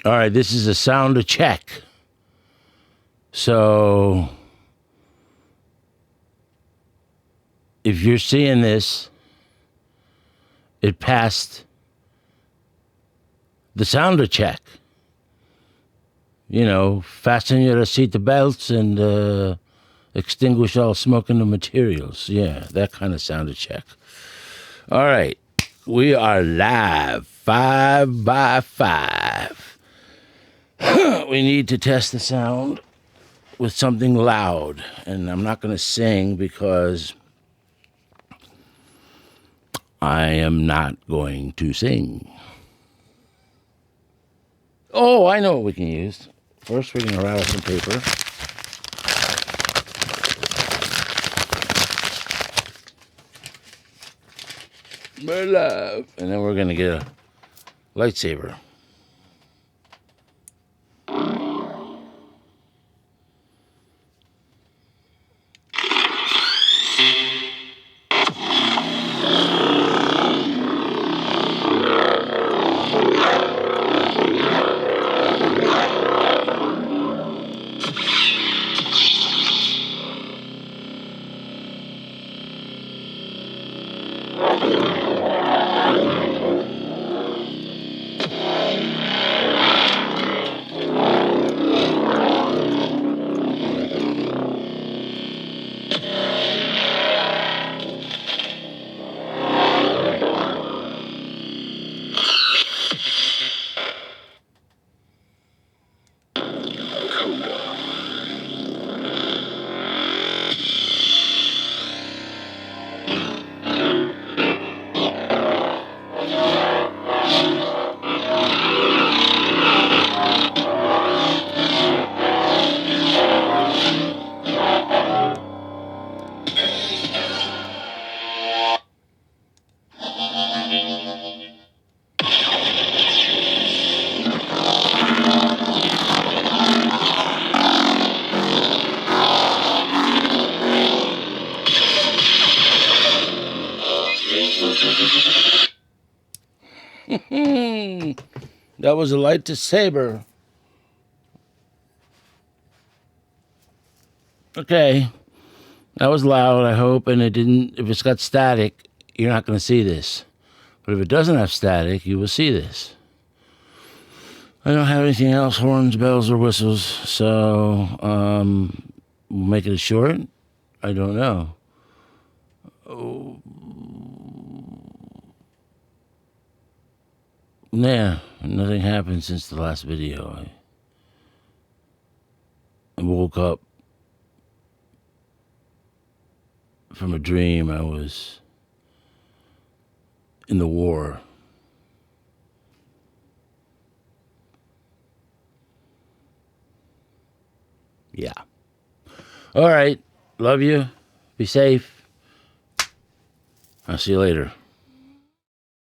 All right, this is a sound check. So if you're seeing this, it passed the sounder check. You know, fasten your seat belts and extinguish all smoking the materials. Yeah, that kind of sounder check. All right, we are live 5 by 5. We need to test the sound with something loud, and I'm not going to sing because I am not going to sing. Oh, I know what we can use. First, we're going to rattle some paper. My love. And then we're going to get a lightsaber. That was a lightsaber. Okay. That was loud, I hope, and it didn't. If it's got static, you're not going to see this. But if it doesn't have static, you will see this. I don't have anything else, horns, bells, or whistles, so we'll make it short. I don't know. Oh. Yeah, nothing happened since the last video. I woke up from a dream. I was in the war. Yeah. All right. Love you. Be safe. I'll see you later.